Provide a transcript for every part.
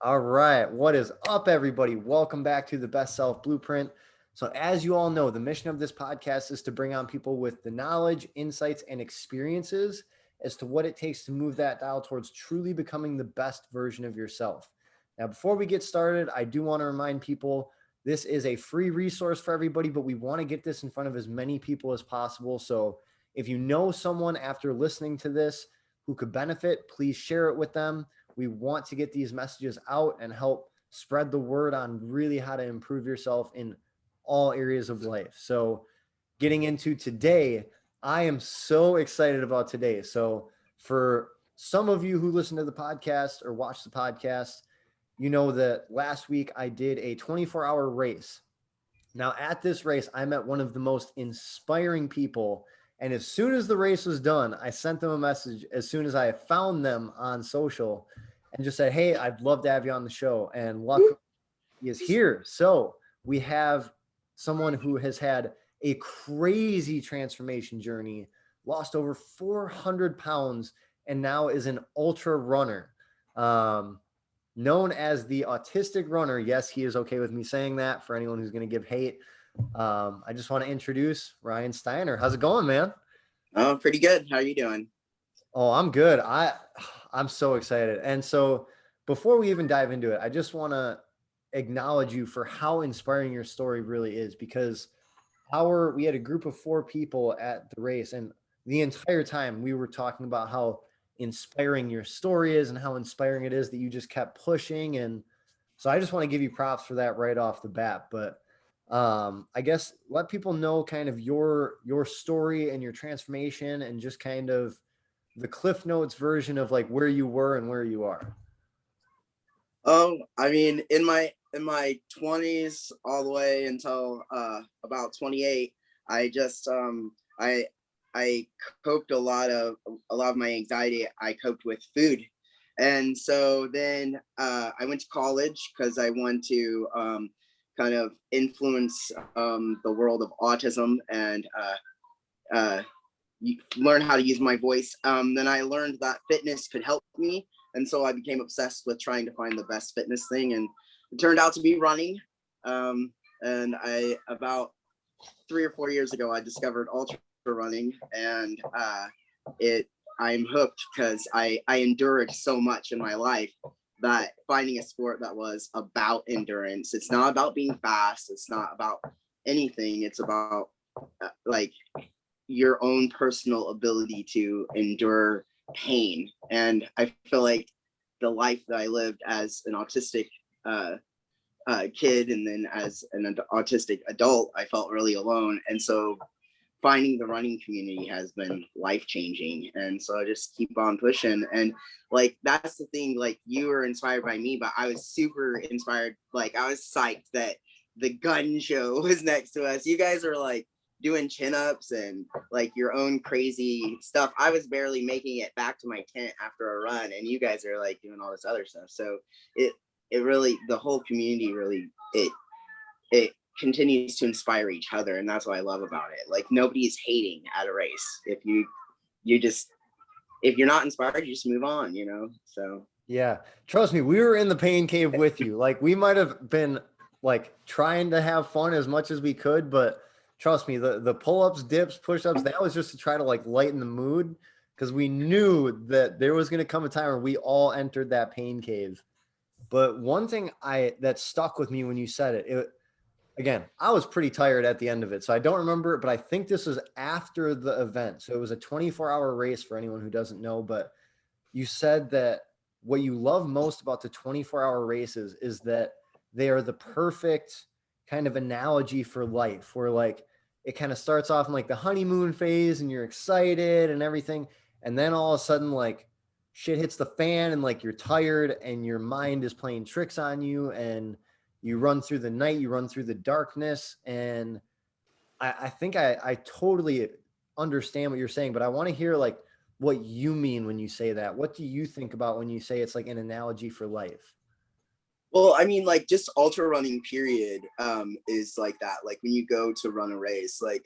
All right. What is up, everybody? Welcome back to the Best Self Blueprint. So, as you all know, the mission of this podcast is to bring on people with the knowledge, insights, and experiences as to what it takes to move that dial towards truly becoming the best version of yourself. Now, before we get started, I do want to remind people this is a free resource for everybody, but we want to get this in front of as many people as possible. So, if you know someone after listening to this who could benefit, please share it with them. We want to get these messages out and help spread the word on really how to improve yourself in all areas of life. So, getting into today, I am so excited about today. So, for some of you who listen to the podcast or watch the podcast, you know that last week I did a 24-hour race. Now, at this race, I met one of the most inspiring people. And as soon as the race was done, I sent them a message as soon as I found them on social and just said, "Hey, I'd love to have you on the show." And luckily, he is here. So we have someone who has had a crazy transformation journey, lost over 400 pounds, and now is an ultra runner. Known as the autistic runner. Yes, he is okay with me saying that for anyone who's going to give hate. I just want to introduce Ryan Steiner. How's it going, man? Oh, pretty good. How are you doing? Oh, I'm good. I'm so excited. And so before we even dive into it, I just want to acknowledge you for how inspiring your story really is, because we had a group of 4 people at the race, and the entire time we were talking about how inspiring your story is and how inspiring it is that you just kept pushing. And so I just want to give you props for that right off the bat. But I guess let people know kind of your story and your transformation and just kind of the Cliff Notes version of like where you were and where you are. Oh, I mean, in my 20s all the way until about 28, I just I coped a lot of my anxiety. I coped with food, and so then I went to college because I want to kind of influence the world of autism and uh, learn how to use my voice. Then I learned that fitness could help me. And so I became obsessed with trying to find the best fitness thing. And it turned out to be running. And about 3 or 4 years ago, I discovered ultra running. And I'm hooked because I endured so much in my life that finding a sport that was about endurance, it's not about being fast. It's not about anything. It's about like your own personal ability to endure pain. And I feel like the life that I lived as an autistic kid and then as an autistic adult, I felt really alone. And so finding the running community has been life changing. And so I just keep on pushing. And like, that's the thing, like you were inspired by me, but I was super inspired. Like I was psyched that the gun show was next to us. You guys are like doing chin-ups and like your own crazy stuff. I was barely making it back to my tent after a run, and you guys are like doing all this other stuff. So it really, the whole community really, it continues to inspire each other, and that's what I love about it. Like nobody's hating at a race. If you're not inspired, you just move on, you know. So Yeah, trust me, we were in the pain cave with you. Like we might have been like trying to have fun as much as we could, but trust me, the pull-ups, dips, push-ups, that was just to try to like lighten the mood, because we knew that there was going to come a time where we all entered that pain cave. But one thing that stuck with me when you said it, again, I was pretty tired at the end of it, so I don't remember it, but I think this was after the event. So it was a 24-hour race for anyone who doesn't know, but you said that what you love most about the 24-hour races is that they are the perfect kind of analogy for life, where like it kind of starts off in like the honeymoon phase and you're excited and everything, and then all of a sudden like shit hits the fan and like you're tired and your mind is playing tricks on you, and you run through the night, you run through the darkness. And I think I totally understand what you're saying, but I want to hear like what you mean when you say that. What do you think about when you say it's like an analogy for life? well, I mean, like just ultra running period is like that. Like when you go to run a race, like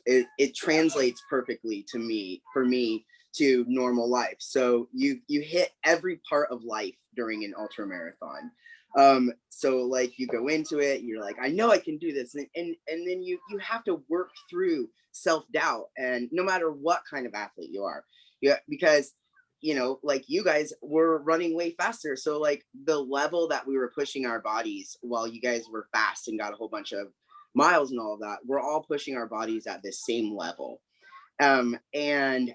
it translates perfectly to me, for me, to normal life. So you hit every part of life during an ultra marathon. So like you go into it, you're like, I know I can do this, and then you have to work through self-doubt, and no matter what kind of athlete you are, yeah, because like you guys were running way faster, so like the level that we were pushing our bodies while you guys were fast and got a whole bunch of miles and all of that, we're all pushing our bodies at the same level. And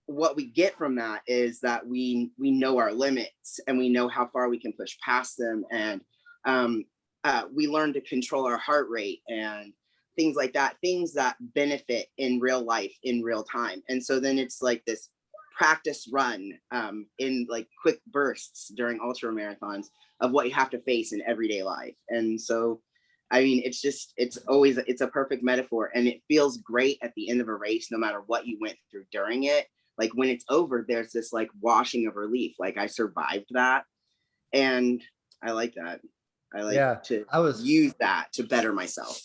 what we get from that is that we know our limits, and we know how far we can push past them, and we learn to control our heart rate and things like that, things that benefit in real life in real time. And so then it's like this practice run in like quick bursts during ultra marathons of what you have to face in everyday life. And so I mean, it's a perfect metaphor, and it feels great at the end of a race, no matter what you went through during it. Like when it's over, there's this like washing of relief. Like I survived that, and I like that. I like to use that to better myself.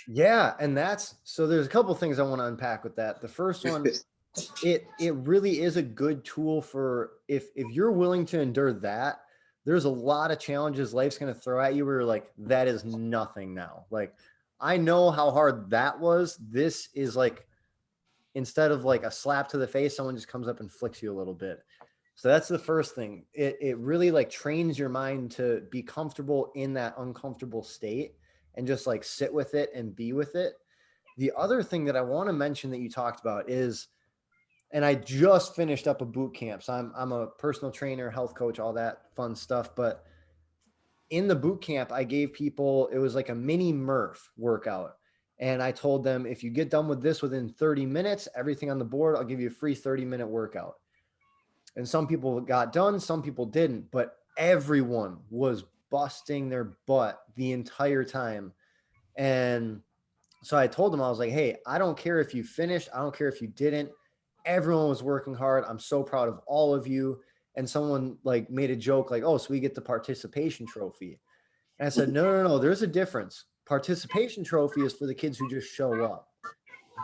Yeah, and so there's a couple things I want to unpack with that. The first one, it really is a good tool for if you're willing to endure that. There's a lot of challenges life's going to throw at you where you're like, that is nothing now. Like, I know how hard that was. This is like, instead of like a slap to the face, someone just comes up and flicks you a little bit. So that's the first thing. It really like trains your mind to be comfortable in that uncomfortable state and just like sit with it and be with it. The other thing that I want to mention that you talked about is, and I just finished up a boot camp. So I'm a personal trainer, health coach, all that fun stuff. But in the boot camp, I gave people, it was like a mini Murph workout. And I told them, if you get done with this within 30 minutes, everything on the board, I'll give you a free 30-minute workout. And some people got done, some people didn't, but everyone was busting their butt the entire time. And so I told them, I was like, hey, I don't care if you finished. I don't care if you didn't. Everyone was working hard. I'm so proud of all of you. And someone like made a joke like, oh, so we get the participation trophy. And I said, no, there's a difference. Participation trophy is for the kids who just show up.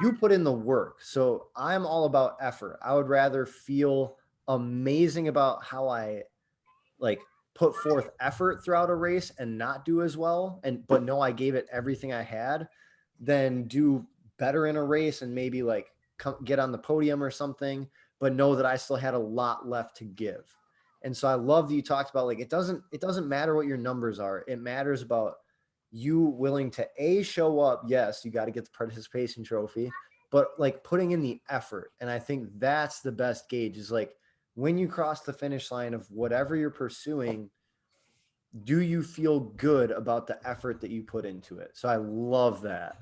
You put in the work. So I'm all about effort. I would rather feel amazing about how I like put forth effort throughout a race and not do as well, but know I gave it everything I had, than do better in a race and maybe like get on the podium or something, but know that I still had a lot left to give. And so I love that you talked about like, it doesn't matter what your numbers are. It matters about you willing to show up. Yes, you got to get the participation trophy, but like putting in the effort. And I think that's the best gauge, is like when you cross the finish line of whatever you're pursuing, do you feel good about the effort that you put into it? So I love that.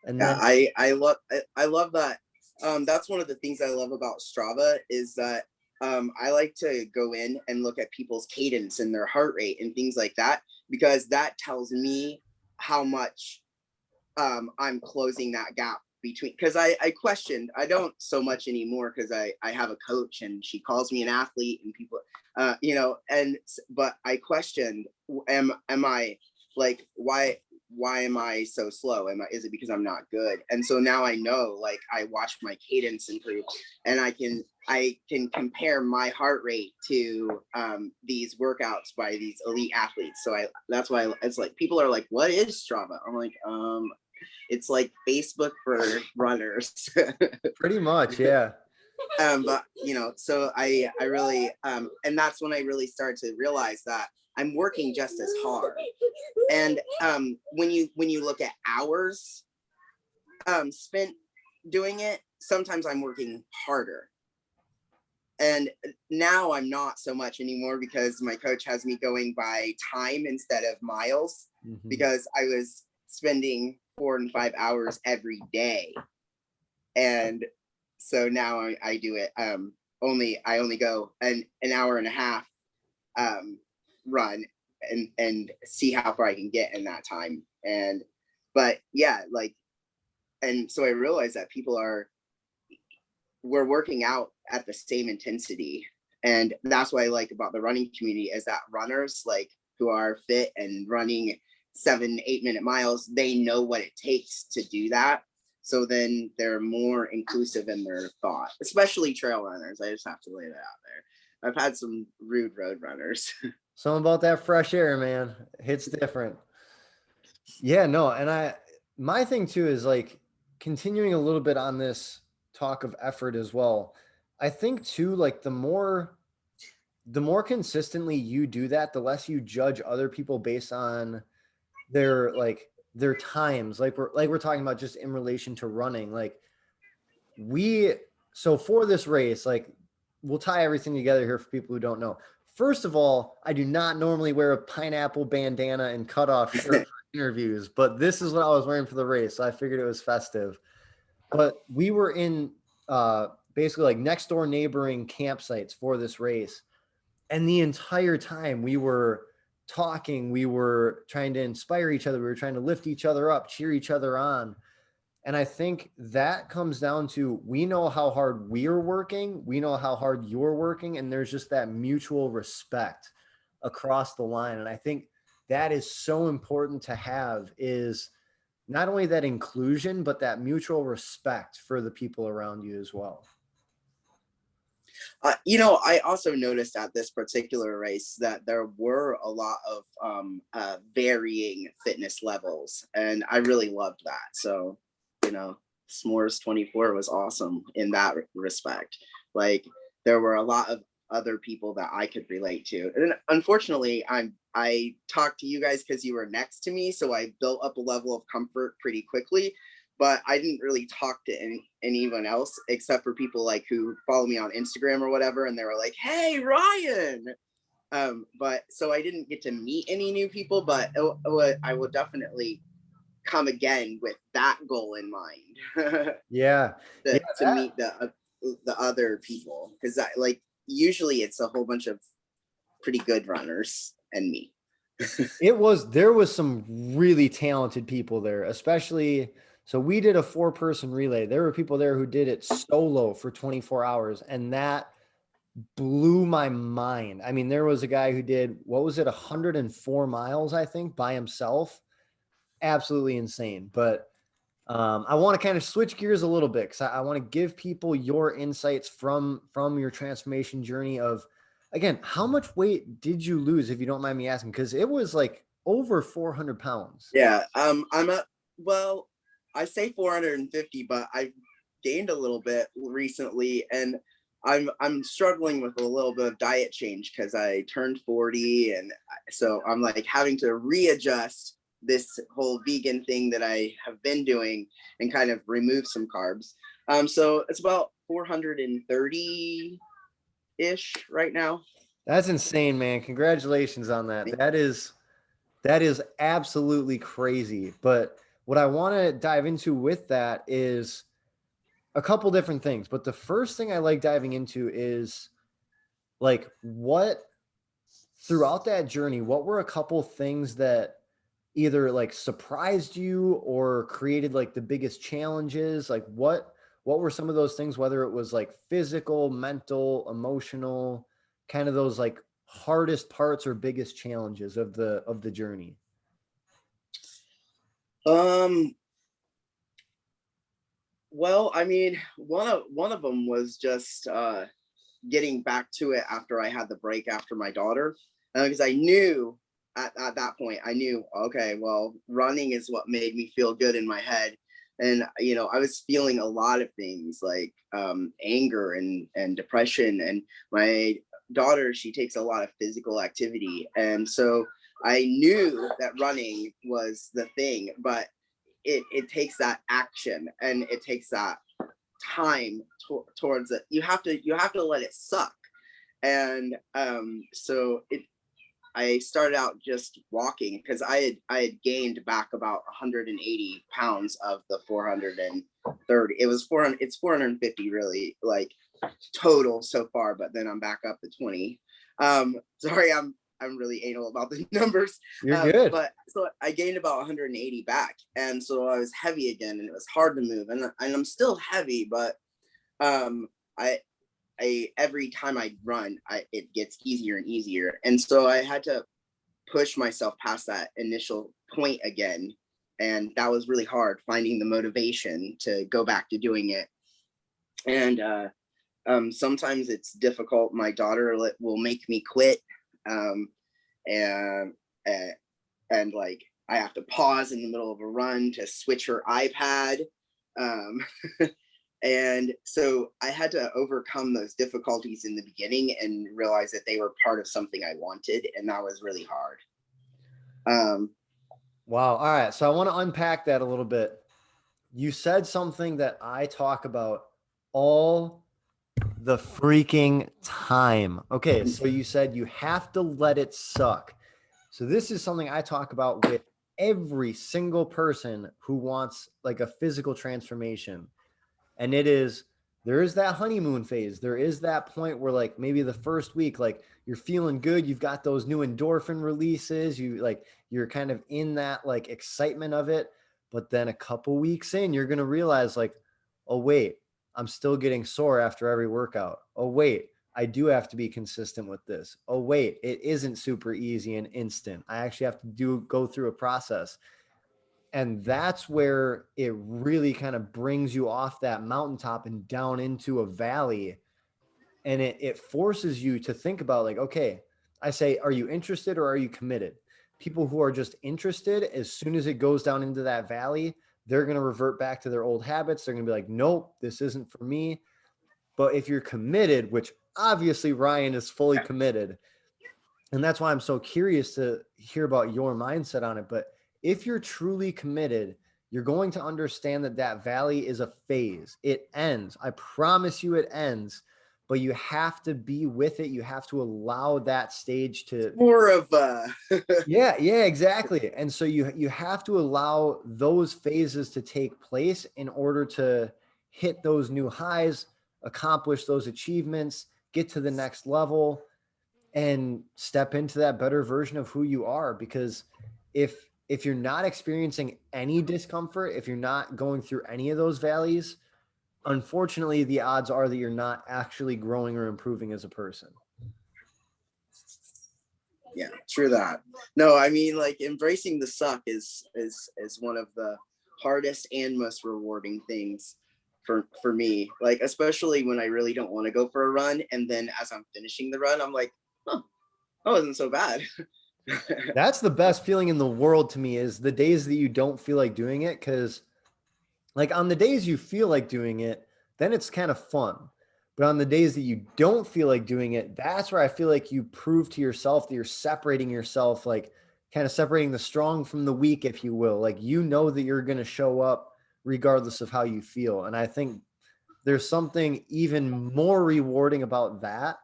And Yeah, then I love that. That's one of the things I love about Strava is that I like to go in and look at people's cadence and their heart rate and things like that, because that tells me how much I'm closing that gap between, because I questioned, I don't so much anymore because I have a coach and she calls me an athlete and people, but I questioned, am I like, why am I so slow? Is it because I'm not good? And so now I know, like I watch my cadence improve, and I can compare my heart rate to these workouts by these elite athletes. So that's why it's like people are like, what is Strava? I'm like, it's like Facebook for runners. pretty much, yeah. But so I really and that's when I really started to realize that I'm working just as hard. And when you look at hours spent doing it, sometimes I'm working harder. And now I'm not so much anymore, because my coach has me going by time instead of miles, because I was spending 4 and 5 hours every day. And so now I do it I only go an hour and a half run and see how far I can get in that time. But yeah, like, and so I realized that we're working out at the same intensity. And that's what I like about the running community, is that runners like who are fit and running 7-8 minute miles, they know what it takes to do that. so then they're more inclusive in their thought, especially trail runners. I just have to lay that out there. I've had some rude road runners. Something about that fresh air, man. Hits different. Yeah, no, and my thing too is like continuing a little bit on this talk of effort as well. I think too, like the more consistently you do that, the less you judge other people based on their times. Like we're talking about just in relation to running. Like so for this race, like we'll tie everything together here for people who don't know. First of all, I do not normally wear a pineapple bandana and cutoff shirt for interviews, but this is what I was wearing for the race. So I figured it was festive. But we were in basically like next door neighboring campsites for this race. And the entire time we were talking, we were trying to inspire each other. We were trying to lift each other up, cheer each other on. And I think that comes down to, we know how hard we're working. We know how hard you're working. And there's just that mutual respect across the line. And I think that is so important to have, is not only that inclusion, but that mutual respect for the people around you as well. I also noticed at this particular race that there were a lot of varying fitness levels, and I really loved that. So, S'mores 24 was awesome in that respect. Like, there were a lot of other people that I could relate to. And unfortunately, I talked to you guys because you were next to me, so I built up a level of comfort pretty quickly. But I didn't really talk to anyone else except for people like who follow me on Instagram or whatever, and they were like, "Hey, Ryan." But so I didn't get to meet any new people, but I will definitely come again with that goal in mind. Yeah. To meet the other people, because usually it's a whole bunch of pretty good runners and me. There was some really talented people there, especially. So we did a 4-person relay. There were people there who did it solo for 24 hours, and that blew my mind. I mean, there was a guy who did, 104 miles, I think, by himself. Absolutely insane. But I want to kind of switch gears a little bit, because I want to give people your insights from your transformation journey of, again, how much weight did you lose, if you don't mind me asking? Because it was like over 400 pounds. Yeah. I say 450, but I've gained a little bit recently, and I'm struggling with a little bit of diet change because I turned 40, and so I'm like having to readjust this whole vegan thing that I have been doing and kind of remove some carbs. So it's about 430 ish right now. That's insane, man. Congratulations on that. That is absolutely crazy. But what I want to dive into with that is a couple different things. But the first thing I like diving into is, like, what throughout that journey, what were a couple things that either like surprised you or created like the biggest challenges? Like what were some of those things, whether it was like physical, mental, emotional, kind of those like hardest parts or biggest challenges of the journey? Well, I mean, one of them was just getting back to it after I had the break after my daughter, because I knew at that point, I knew, okay, well, running is what made me feel good in my head. And, I was feeling a lot of things like anger and depression. And my daughter, she takes a lot of physical activity. And so I knew that running was the thing, but it takes that action, and it takes that time towards it. You have to let it suck. And so I started out just walking, because I had gained back about 180 pounds of the 430. It was 400. It's 450 really, like, total so far, but then I'm back up to 20. Sorry, I'm really anal about the numbers. You're good. But so I gained about 180 back, and so I was heavy again, and it was hard to move, and I'm still heavy, but I every time I run, it gets easier and easier, and so I had to push myself past that initial point again, and that was really hard, finding the motivation to go back to doing it. And sometimes it's difficult. My daughter will make me quit, and and like I have to pause in the middle of a run to switch her iPad. Um, and so I had to overcome those difficulties in the beginning and realize that they were part of something I wanted, and that was really hard. Wow. All right. So I want to unpack that a little bit. You said something that I talk about all the freaking time. Okay. So you said you have to let it suck. So this is something I talk about with every single person who wants like a physical transformation. And it is, there is that honeymoon phase. There is that point where like maybe the first week, like you're feeling good. You've got those new endorphin releases. You're kind of in that like excitement of it. But then a couple weeks in, you're going to realize like, oh, wait, I'm still getting sore after every workout. Oh, wait, I do have to be consistent with this. Oh, wait, it isn't super easy and instant. I actually have to go through a process. And that's where it really kind of brings you off that mountaintop and down into a valley. And it forces you to think about like, okay, I say, are you interested or are you committed? People who are just interested, as soon as it goes down into that valley, they're going to revert back to their old habits. They're going to be like, nope, this isn't for me. But if you're committed, which obviously Ryan is fully committed, and that's why I'm so curious to hear about your mindset on it. But if you're truly committed, you're going to understand that that valley is a phase. It ends. I promise you it ends, but you have to be with it. You have to allow that stage to More of yeah, exactly. And so you have to allow those phases to take place in order to hit those new highs, accomplish those achievements, get to the next level, and step into that better version of who you are. Because if you're not experiencing any discomfort, if you're not going through any of those valleys, unfortunately the odds are that you're not actually growing or improving as a person. Yeah, true that. No, I mean, like, embracing the suck is one of the hardest and most rewarding things for me. Like, especially when I really don't want to go for a run, and then as I'm finishing the run, I'm like, oh, that wasn't so bad. That's the best feeling in the world to me, is the days that you don't feel like doing it. Because like on the days you feel like doing it, then it's kind of fun. But on the days that you don't feel like doing it, that's where I feel like you prove to yourself that you're separating yourself, like kind of separating the strong from the weak, if you will. Like, you know that you're going to show up regardless of how you feel. And I think there's something even more rewarding about that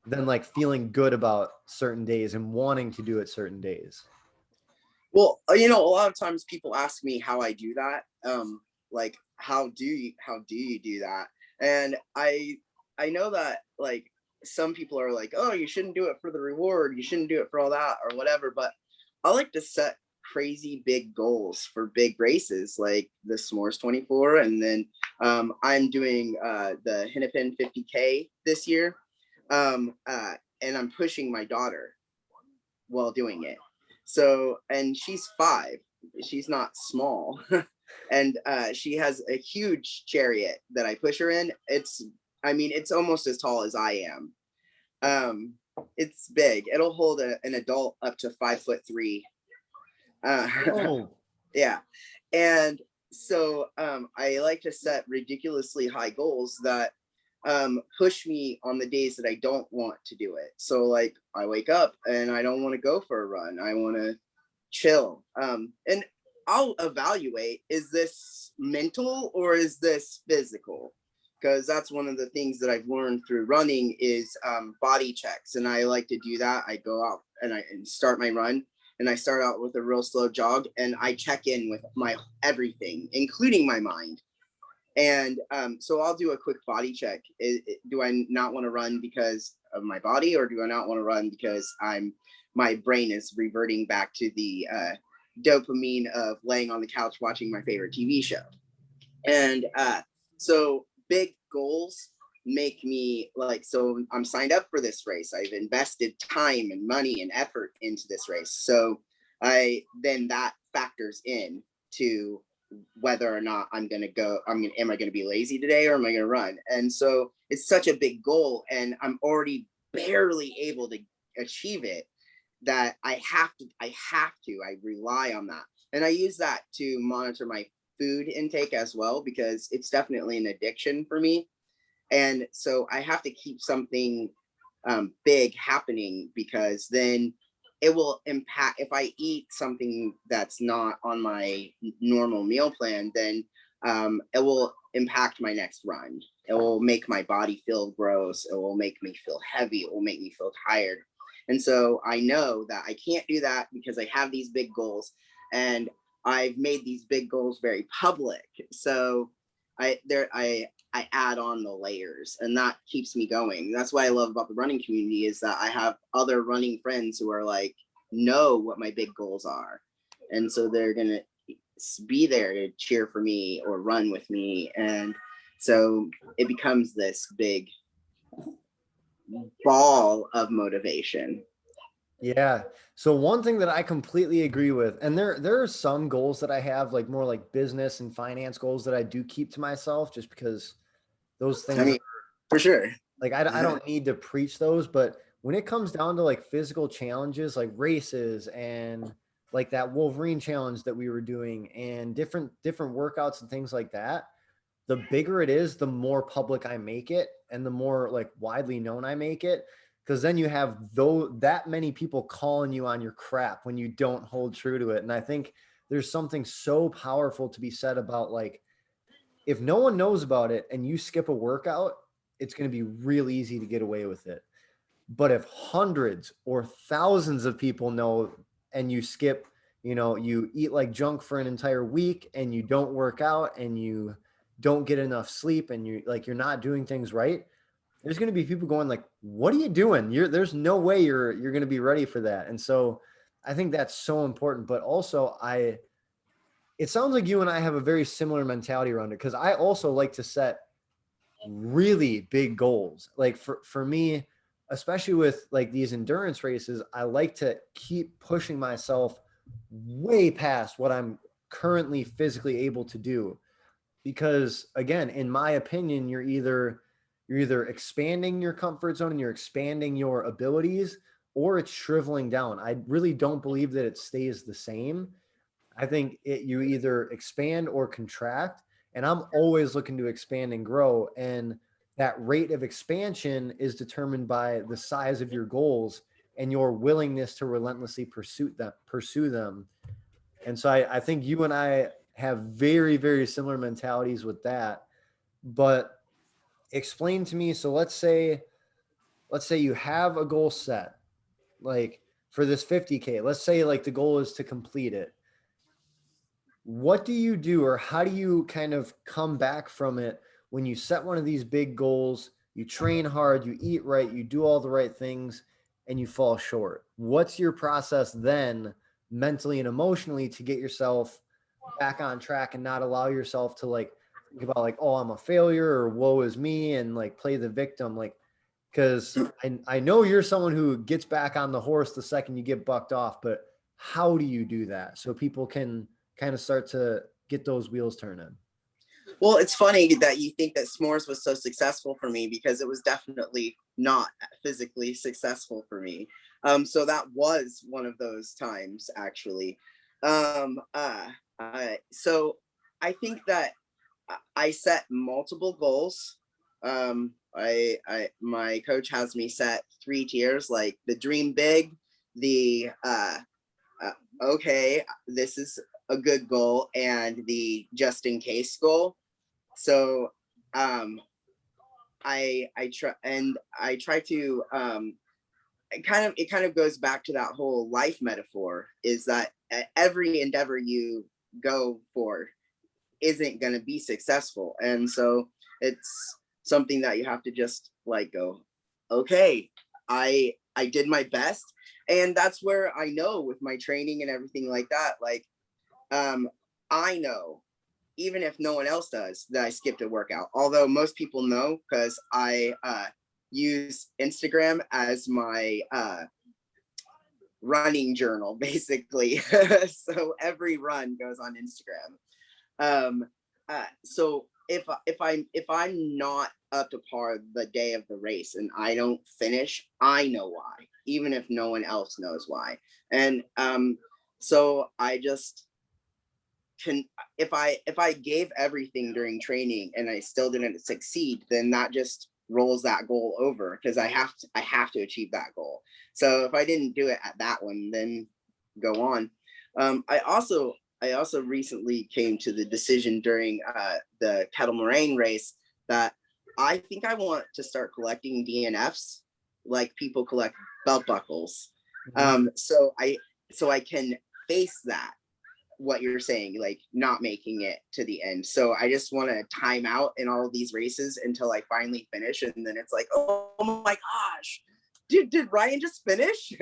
than like feeling good about certain days and wanting to do it certain days. Well, you know, a lot of times people ask me how I do that. Like, how do you do that? And I know that, like, some people are like, oh, you shouldn't do it for the reward, you shouldn't do it for all that or whatever. But I like to set crazy big goals for big races, like the S'mores 24, and then I'm doing the Hennepin 50K this year, and I'm pushing my daughter while doing it. So, and she's 5, she's not small. And she has a huge chariot that I push her in. I mean, it's almost as tall as I am. It's big. It'll hold an adult up to 5'3". Oh, Yeah. And so I like to set ridiculously high goals that push me on the days that I don't want to do it. So, like, I wake up and I don't want to go for a run. I want to chill. And I'll evaluate, is this mental or is this physical? Because that's one of the things that I've learned through running is body checks. And I like to do that. I go out and I start my run, and I start out with a real slow jog, and I check in with my everything, including my mind. And so I'll do a quick body check. Do I not want to run because of my body, or do I not want to run because my brain is reverting back to the dopamine of laying on the couch watching my favorite TV show? And so big goals make me like, so I'm signed up for this race. I've invested time and money and effort into this race. So then that factors in to whether or not am I going to be lazy today, or am I going to run? And so it's such a big goal, and I'm already barely able to achieve it, that I rely on that. And I use that to monitor my food intake as well, because it's definitely an addiction for me. And so I have to keep something big happening, because then it will impact. If I eat something that's not on my normal meal plan, then it will impact my next run. It will make my body feel gross. It will make me feel heavy. It will make me feel tired. And so I know that I can't do that, because I have these big goals, and I've made these big goals very public. So I add on the layers, and that keeps me going. That's what I love about the running community, is that I have other running friends who are like, know what my big goals are. And so they're going to be there to cheer for me or run with me. And so it becomes this big ball of motivation. Yeah. So one thing that I completely agree with, and there are some goals that I have, like more like business and finance goals, that I do keep to myself, just because those things, I mean, for sure. like I don't need to preach those. But when it comes down to like physical challenges, like races and like that Wolverine challenge that we were doing, and different workouts and things like that, the bigger it is, the more public I make it, and the more like widely known I make it. Because then you have that many people calling you on your crap when you don't hold true to it. And I think there's something so powerful to be said about, like, if no one knows about it and you skip a workout, it's going to be real easy to get away with it. But if hundreds or thousands of people know, and you skip, you eat like junk for an entire week, and you don't work out, and you don't get enough sleep, and you're not doing things right, there's going to be people going like, what are you doing? There's no way you're going to be ready for that. And so I think that's so important. But also it sounds like you and I have a very similar mentality around it, because I also like to set really big goals. Like for me, especially with like these endurance races, I like to keep pushing myself way past what I'm currently physically able to do. Because again, in my opinion, you're either expanding your comfort zone and you're expanding your abilities, or it's shriveling down. I really don't believe that it stays the same. I think you either expand or contract, and I'm always looking to expand and grow. And that rate of expansion is determined by the size of your goals and your willingness to relentlessly pursue them. And so I think you and I have very, very similar mentalities with that. But explain to me, so let's say you have a goal set, like for this 50K. Let's say like the goal is to complete it. What do you do, or how do you kind of come back from it when you set one of these big goals, you train hard, you eat right, you do all the right things, and you fall short? What's your process then, mentally and emotionally, to get yourself back on track and not allow yourself to like think about like, oh, I'm a failure, or woe is me, and like play the victim? Like, because I know you're someone who gets back on the horse the second you get bucked off, but how do you do that so people can kind of start to get those wheels turning? Well, it's funny that you think that s'mores was so successful for me, because it was definitely not physically successful for me. So that was one of those times, actually. So I think that I set multiple goals. My coach has me set 3 tiers, like the dream big, the okay, this is a good goal, and the just in case goal. So I try to it kind of goes back to that whole life metaphor, is that every endeavor you go for isn't going to be successful. And so it's something that you have to just like go, okay, I did my best. And that's where I know, with my training and everything like that, like I know, even if no one else does, that I skipped a workout. Although most people know, because I use Instagram as my running journal, basically. So every run goes on Instagram. So if I'm not up to par the day of the race and I don't finish, I know why, even if no one else knows why. And so I just can, if I gave everything during training and I still didn't succeed, then that just rolls that goal over, because I have to achieve that goal. So if I didn't do it at that one, then go on. I also recently came to the decision during the Kettle Moraine race that I think I want to start collecting DNFs like people collect belt buckles. So I can face that, what you're saying, like not making it to the end. So I just want to time out in all of these races until I finally finish. And then it's like, oh my gosh, did Ryan just finish?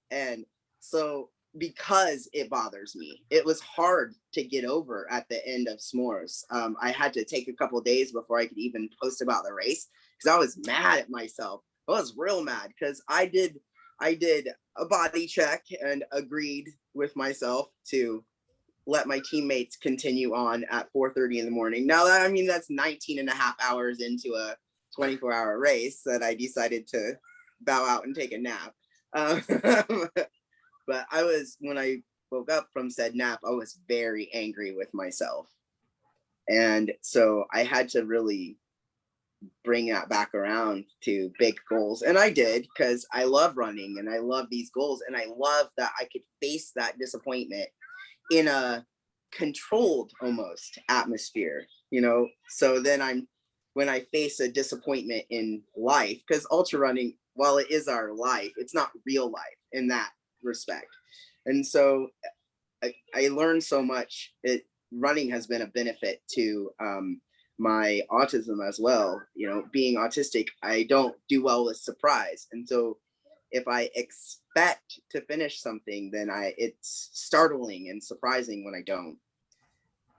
And so, because it bothers me, it was hard to get over at the end of S'mores. I had to take a couple of days before I could even post about the race, because I was mad at myself. I was real mad because I did a body check and agreed with myself to let my teammates continue on at 4:30 in the morning. Now, that, I mean, that's 19 and a half hours into a 24-hour race that I decided to bow out and take a nap. But when I woke up from said nap, I was very angry with myself. And so I had to really bring that back around to big goals. And I did, because I love running and I love these goals. And I love that I could face that disappointment in a controlled almost atmosphere, so then when I face a disappointment in life, because ultra running, while it is our life, it's not real life in that respect. And so I learned so much. Running has been a benefit to my autism as well. Being autistic, I don't do well with surprise. And so if I expect to finish something, then it's startling and surprising when I don't.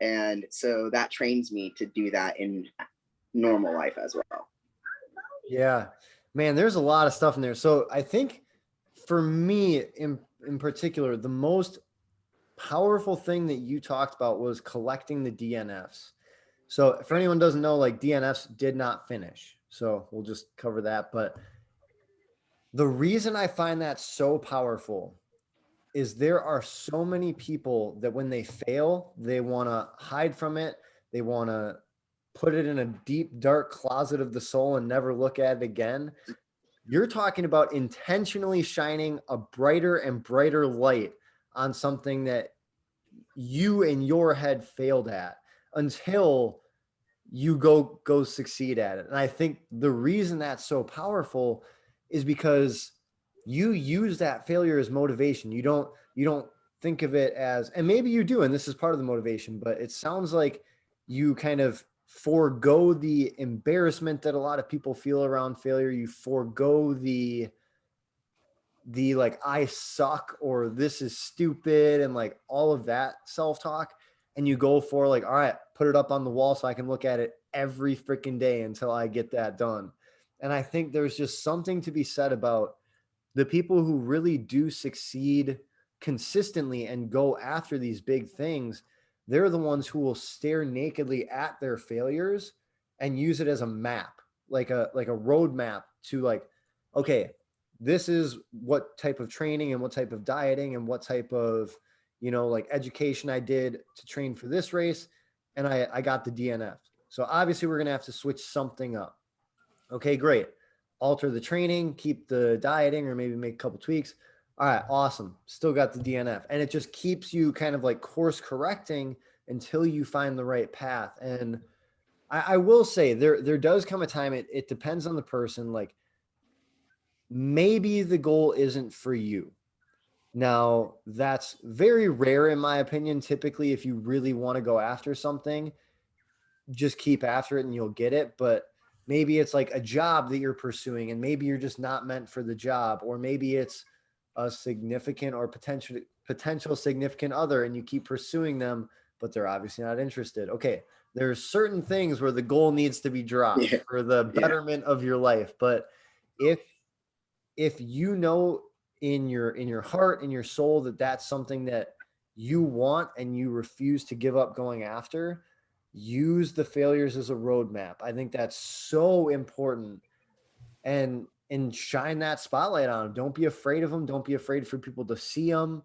And so that trains me to do that in normal life as well. Yeah, man, there's a lot of stuff in there. So I think for me in particular, the most powerful thing that you talked about was collecting the DNFs. So for anyone who doesn't know, like, DNFs did not finish. So we'll just cover that. But the reason I find that so powerful is there are so many people that when they fail, they want to hide from it. They want to put it in a deep, dark closet of the soul and never look at it again. You're talking about intentionally shining a brighter and brighter light on something that you in your head failed at until you go succeed at it. And I think the reason that's so powerful is because you use that failure as motivation. You don't think of it as, and maybe you do, and this is part of the motivation, but it sounds like you kind of forego the embarrassment that a lot of people feel around failure. You forego the like, I suck, or this is stupid, and like all of that self-talk. And you go for like, all right, put it up on the wall so I can look at it every freaking day until I get that done. And I think there's just something to be said about the people who really do succeed consistently and go after these big things. They're the ones who will stare nakedly at their failures and use it as a map, like a roadmap to like, okay, this is what type of training and what type of dieting and what type of, like, education I did to train for this race. And I got the DNF. So obviously we're going to have to switch something up. Okay, great. Alter the training, keep the dieting, or maybe make a couple tweaks. All right, awesome. Still got the DNF. And it just keeps you kind of like course correcting until you find the right path. And I will say there does come a time, it depends on the person. Like, maybe the goal isn't for you. Now, that's very rare in my opinion. Typically, if you really want to go after something, just keep after it and you'll get it. But maybe it's like a job that you're pursuing and maybe you're just not meant for the job, or maybe it's a significant or potential significant other and you keep pursuing them, but they're obviously not interested. Okay, there's certain things where the goal needs to be dropped Yeah. for the betterment of your life. But if in your heart, in your soul, that that's something that you want and you refuse to give up going after, use the failures as a roadmap. I think that's so important. And shine that spotlight on them. Don't be afraid of them. Don't be afraid for people to see them.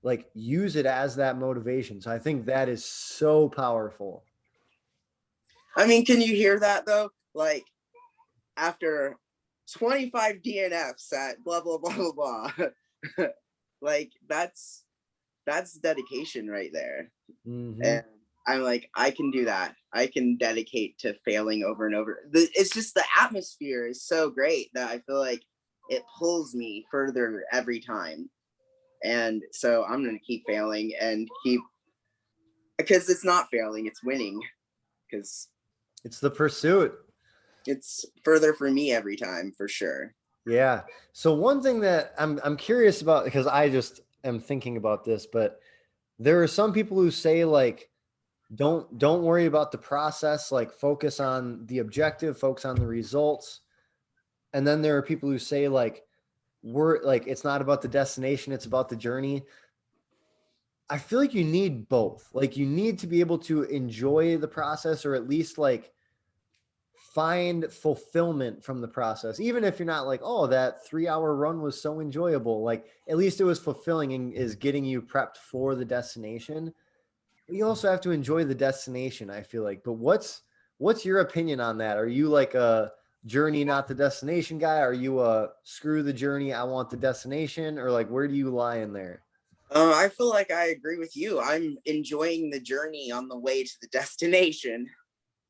Like, use it as that motivation. So I think that is so powerful. I mean, can you hear that though? Like, after 25 DNFs at blah blah blah blah blah. Like, that's dedication right there. Mm-hmm. And I'm like, I can do that. I can dedicate to failing over and over. It's just the atmosphere is so great that I feel like it pulls me further every time. And so I'm going to keep failing and keep, because it's not failing, it's winning, because It's the pursuit. it's further for me every time, for sure. Yeah. So one thing that I'm curious about, because I just am thinking about this, but there are some people who say, like, don't worry about the process, like focus on the objective, focus on the results. And then there are people who say, like, we're like, it's not about the destination, it's about the journey. I feel like you need both. Like, you need to be able to enjoy the process, or at least like find fulfillment from the process, even if you're not like, oh, that 3-hour run was so enjoyable. Like, at least it was fulfilling and is getting you prepped for the destination. But you also have to enjoy the destination, I feel like. But what's your opinion on that? Are you like a journey, not the destination guy? Are you a screw the journey, I want the destination? Or like, where do you lie in there? I feel like I agree with you. I'm enjoying the journey on the way to the destination.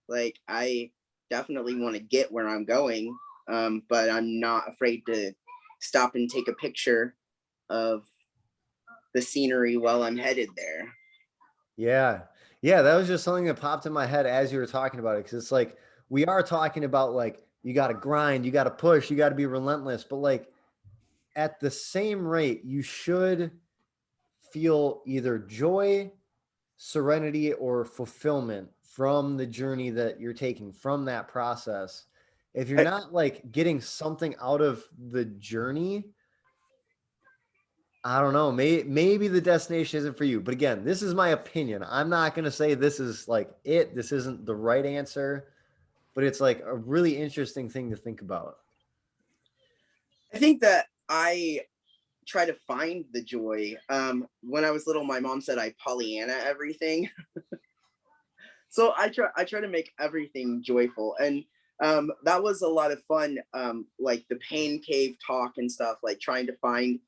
Like, I definitely want to get where I'm going, but I'm not afraid to stop and take a picture of the scenery while I'm headed there. Yeah. Yeah. That was just something that popped in my head as you were talking about it. Cause it's like, we are talking about, like, you got to grind, you got to push, you got to be relentless. But like, at the same rate, you should feel either joy, serenity, or fulfillment from the journey that you're taking, from that process. If you're I, not like getting something out of the journey, I don't know. Maybe the destination isn't for you. But again, this is my opinion. I'm not going to say this is like it. This isn't the right answer, but it's like a really interesting thing to think about. I think that I try to find the joy. When I was little, my mom said I Pollyanna everything. So I try to make everything joyful, and that was a lot of fun. Like the pain cave talk and stuff, like trying to find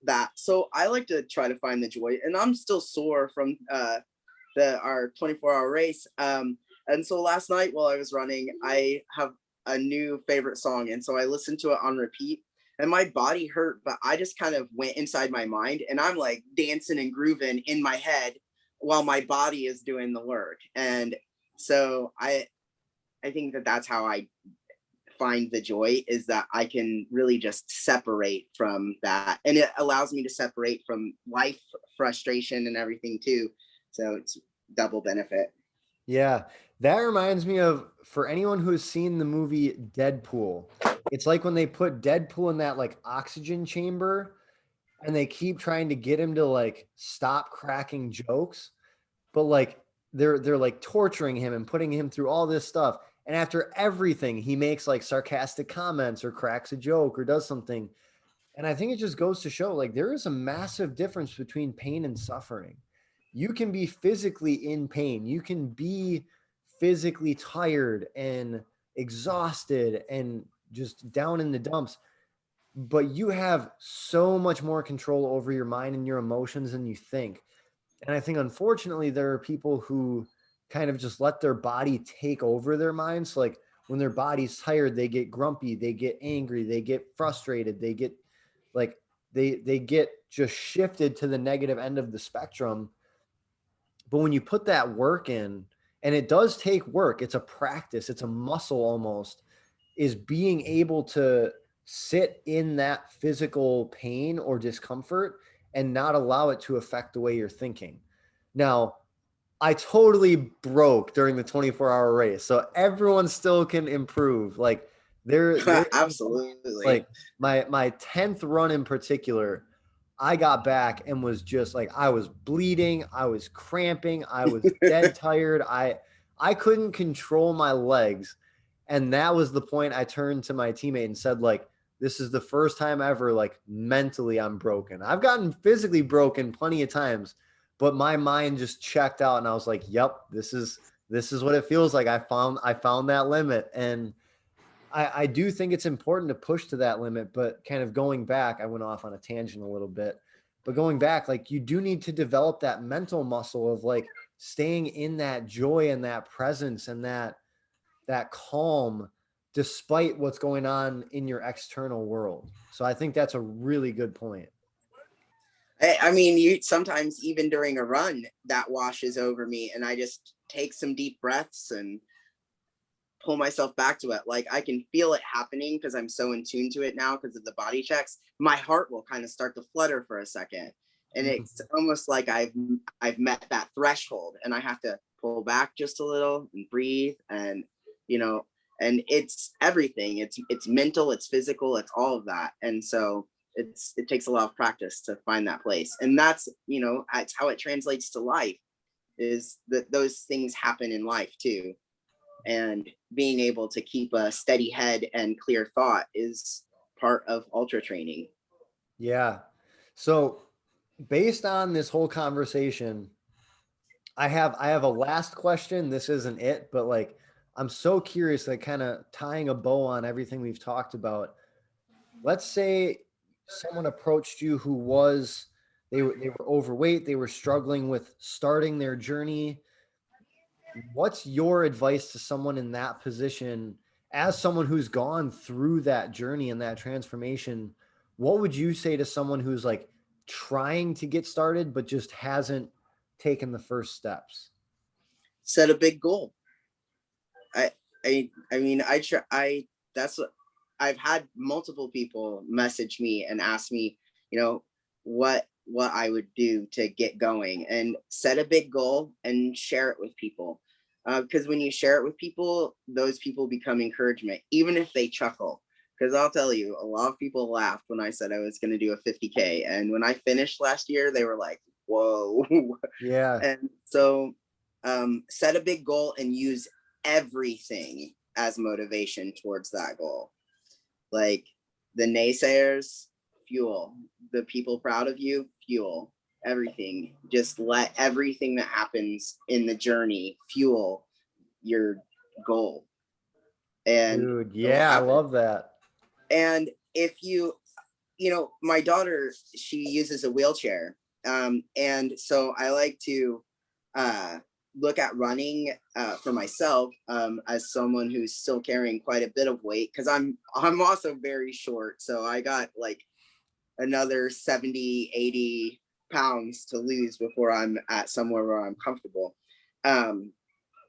that. So I like to try to find the joy, and I'm still sore from our 24-hour race. And so last night while I was running, I have a new favorite song, and so I listened to it on repeat. And my body hurt, but I just kind of went inside my mind, and I'm like dancing and grooving in my head while my body is doing the work. And so I think that that's how I find the joy, is that I can really just separate from that, and it allows me to separate from life frustration and everything too. So it's double benefit. Yeah. That reminds me of, for anyone who's seen the movie Deadpool, it's like when they put Deadpool in that like oxygen chamber and they keep trying to get him to like stop cracking jokes, but like they're like torturing him and putting him through all this stuff. And after everything, he makes like sarcastic comments or cracks a joke or does something. And I think it just goes to show, like, there is a massive difference between pain and suffering. You can be physically in pain. You can be physically tired and exhausted and just down in the dumps, but you have so much more control over your mind and your emotions than you think. And I think, unfortunately, there are people who kind of just let their body take over their minds. Like, when their body's tired, they get grumpy, they get angry, they get frustrated, they get like, they get just shifted to the negative end of the spectrum. But when you put that work in, and it does take work, it's a practice, it's a muscle almost, is being able to sit in that physical pain or discomfort and not allow it to affect the way you're thinking. Now, I totally broke during the 24-hour race, so everyone still can improve. Like, There Absolutely. like my 10th run in particular, I got back and was just like, I was bleeding, I was cramping, I was dead tired. I couldn't control my legs. And that was the point I turned to my teammate and said, like, this is the first time ever, like, mentally I'm broken. I've gotten physically broken plenty of times, but my mind just checked out and I was like, yep, this is what it feels like. I found that limit. And I do think it's important to push to that limit, but kind of going back, I went off on a tangent a little bit, but going back, like, you do need to develop that mental muscle of like staying in that joy and that presence and that calm despite what's going on in your external world. So I think that's a really good point. I mean, you sometimes even during a run that washes over me, and I just take some deep breaths and pull myself back to it. Like I can feel it happening because I'm so in tune to it now because of the body checks. My heart will kind of start to flutter for a second, and it's almost like I've met that threshold, and I have to pull back just a little and breathe, and you know, and it's everything. It's mental, it's physical, it's all of that, and so it takes a lot of practice to find that place, and that's that's how it translates to life. Is that those things happen in life too, and being able to keep a steady head and clear thought is part of ultra training. Yeah. So based on this whole conversation, I have a last question. This isn't it, but like I'm so curious, like kind of tying a bow on everything we've talked about. Let's say someone approached you who was they were overweight, they were struggling with starting their journey. What's your advice to someone in that position, as someone who's gone through that journey and that transformation? What would you say to someone who's like trying to get started but just hasn't taken the first steps? Set a big goal. I I mean I try I that's what I've had multiple people message me and ask me, you know, what I would do to get going, and set a big goal and share it with people. Because when you share it with people, those people become encouragement, even if they chuckle. Because I'll tell you, a lot of people laughed when I said I was going to do a 50K. And when I finished last year, they were like, whoa. Yeah. And so set a big goal and use everything as motivation towards that goal. Like the naysayers, fuel. The people proud of you, fuel. Everything. Just let everything that happens in the journey fuel your goal. And Dude, it will yeah, I happen. love that. And if my daughter, she uses a wheelchair. And so I like to uh, look at running for myself as someone who's still carrying quite a bit of weight, because I'm also very short. So I got like another 70, 80 pounds to lose before I'm at somewhere where I'm comfortable. Um,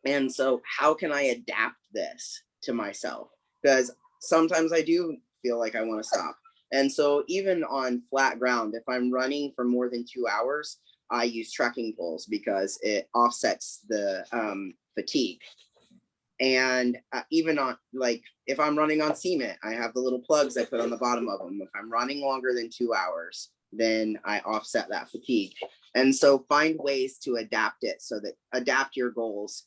and so how can I adapt this to myself? Because sometimes I do feel like I want to stop. And so even on flat ground, if I'm running for more than 2 hours, I use trekking poles because it offsets the fatigue. And even on, like, if I'm running on cement, I have the little plugs I put on the bottom of them. If I'm running longer than 2 hours, then I offset that fatigue. And so find ways to adapt it, so that adapt your goals,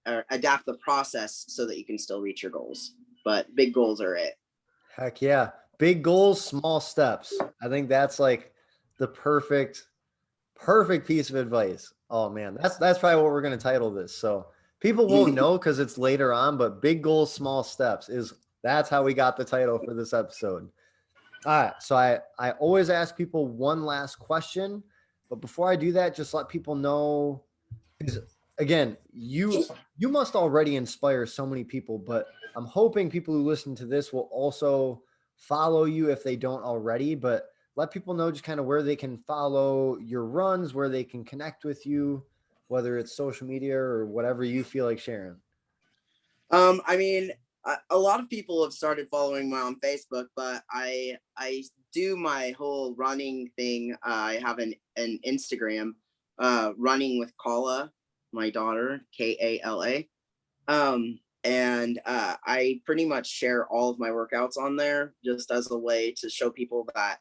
or adapt the process so that you can still reach your goals. But big goals are it. Heck yeah. Big goals, small steps. I think that's like the perfect piece of advice. Oh man, that's probably what we're going to title this. So people won't know because it's later on, but big goals, small steps is that's how we got the title for this episode. All right. So I always ask people one last question, but before I do that, just let people know, because again, you must already inspire so many people, but I'm hoping people who listen to this will also follow you if they don't already. But let people know just kind of where they can follow your runs, where they can connect with you, whether it's social media or whatever you feel like sharing. I mean, a lot of people have started following me on Facebook, but I do my whole running thing. I have an Instagram, running with Kala, my daughter, Kala. And I pretty much share all of my workouts on there just as a way to show people that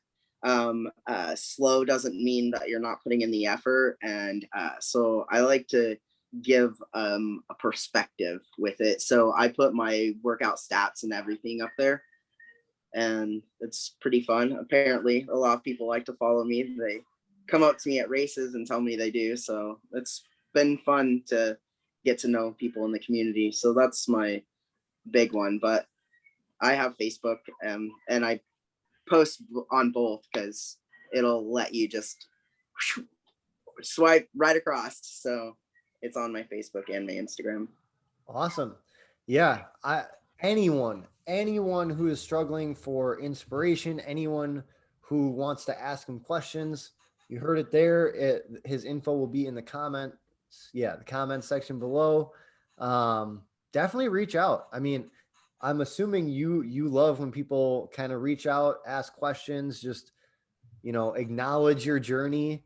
slow doesn't mean that you're not putting in the effort. And so I like to give a perspective with it. So I put my workout stats and everything up there, and it's pretty fun. Apparently, a lot of people like to follow me. They come up to me at races and tell me they do. So it's been fun to get to know people in the community. So that's my big one. But I have Facebook, and I post on both because it'll let you just swipe right across. So it's on my Facebook and my Instagram. Awesome. Yeah. Anyone who is struggling for inspiration, anyone who wants to ask him questions, you heard it there. His info will be in the comments. Yeah, the comment section below. Definitely reach out. I mean, I'm assuming you love when people kind of reach out, ask questions, just acknowledge your journey.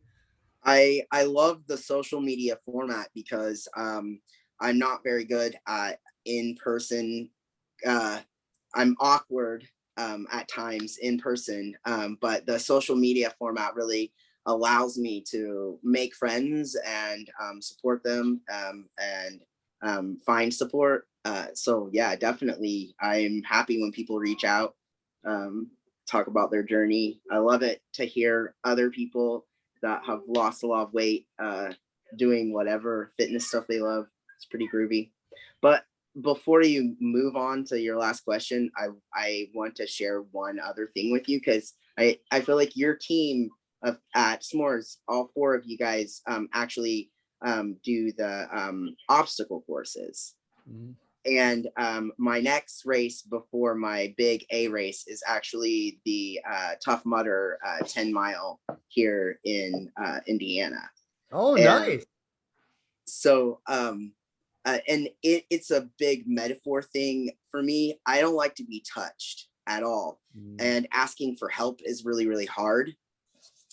I love the social media format because I'm not very good at in person. I'm awkward at times in person, but the social media format really allows me to make friends and support them and find support. So yeah, definitely, I'm happy when people reach out, talk about their journey. I love it to hear other people that have lost a lot of weight, doing whatever fitness stuff they love. It's pretty groovy. But before you move on to your last question, I want to share one other thing with you because I feel like your team at S'mores, all four of you guys actually do the obstacle courses. Mm-hmm. And my next race before my big A race is actually the Tough Mudder 10-mile here in Indiana. Oh, nice. So, and it's a big metaphor thing for me. I don't like to be touched at all. And asking for help is really, really hard.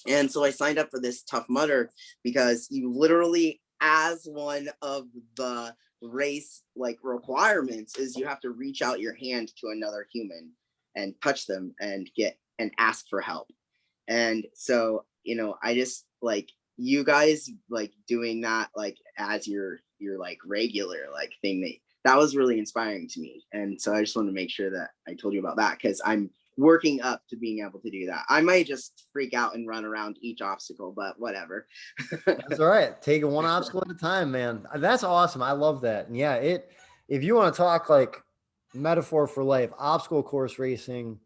And so I signed up for this Tough Mudder because you literally, as one of the race like requirements, is you have to reach out your hand to another human and touch them and ask for help. And so, I just like you guys like doing that like as your like regular like thing that was really inspiring to me. And so I just wanted to make sure that I told you about that because I'm working up to being able to do that. I might just freak out and run around each obstacle, but whatever. That's all right. Take it one obstacle at a time, man. That's awesome. I love that. And yeah, if you want to talk like metaphor for life, obstacle course racing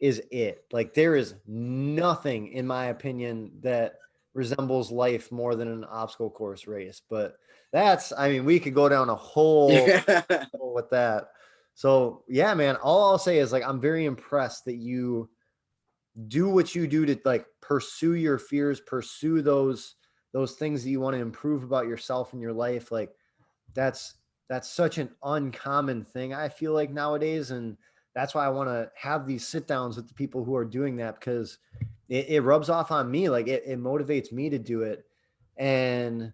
is it. Like there is nothing, in my opinion, that resembles life more than an obstacle course race. But we could go down a whole with that. So yeah, man, all I'll say is like, I'm very impressed that you do what you do to like pursue your fears, pursue those things that you want to improve about yourself and your life. Like that's such an uncommon thing, I feel like, nowadays. And that's why I want to have these sit downs with the people who are doing that, because it rubs off on me. Like it motivates me to do it. And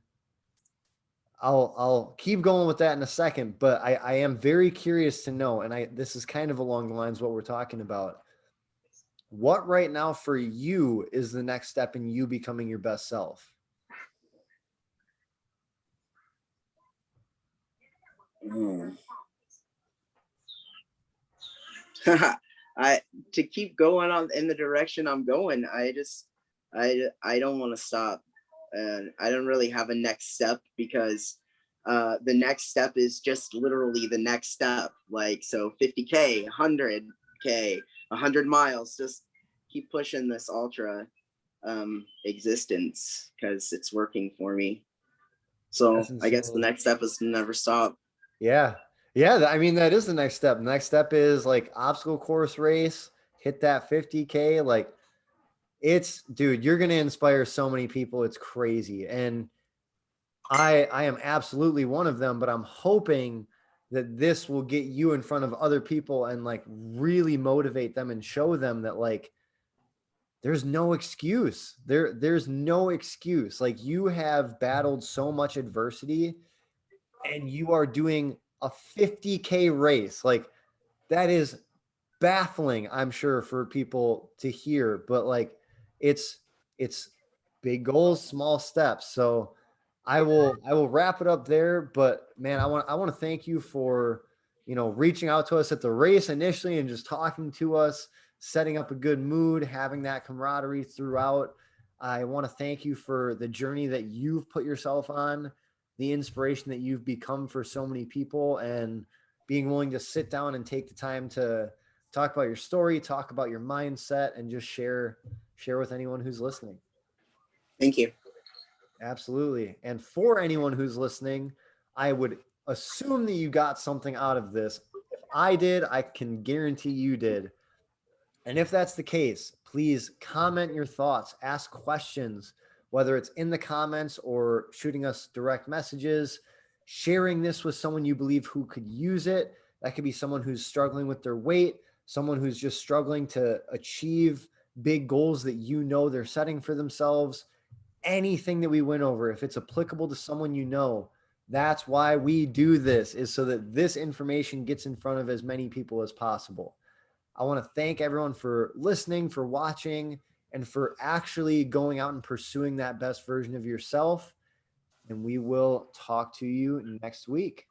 I'll keep going with that in a second, but I am very curious to know, and this is kind of along the lines of what we're talking about. What right now for you is the next step in you becoming your best self? To keep going on in the direction I'm going. I don't want to stop, and I don't really have a next step because the next step is just literally the next step. Like, so 50K, 100K, 100 miles, just keep pushing this ultra existence because it's working for me. So I guess the next step is to never stop. Yeah. Yeah. I mean, that is the next step. The next step is like obstacle course race, hit that 50K. Like dude, you're going to inspire so many people. It's crazy. And I am absolutely one of them, but I'm hoping that this will get you in front of other people and like really motivate them and show them that like, there's no excuse. There's no excuse. Like you have battled so much adversity and you are doing a 50K race. Like, that is baffling, I'm sure, for people to hear, but like it's big goals, small steps. So I will wrap it up there. But man, I want to thank you for, reaching out to us at the race initially and just talking to us, setting up a good mood, having that camaraderie throughout. I want to thank you for the journey that you've put yourself on, the inspiration that you've become for so many people, and being willing to sit down and take the time to talk about your story, talk about your mindset, and just share with anyone who's listening. Thank you. Absolutely. And for anyone who's listening, I would assume that you got something out of this. If I did, I can guarantee you did. And if that's the case, please comment your thoughts, ask questions, whether it's in the comments or shooting us direct messages, sharing this with someone you believe who could use it. That could be someone who's struggling with their weight, someone who's just struggling to achieve big goals that they're setting for themselves. Anything that we went over, if it's applicable to someone that's why we do this, is so that this information gets in front of as many people as possible. I want to thank everyone for listening, for watching, and for actually going out and pursuing that best version of yourself. And we will talk to you next week.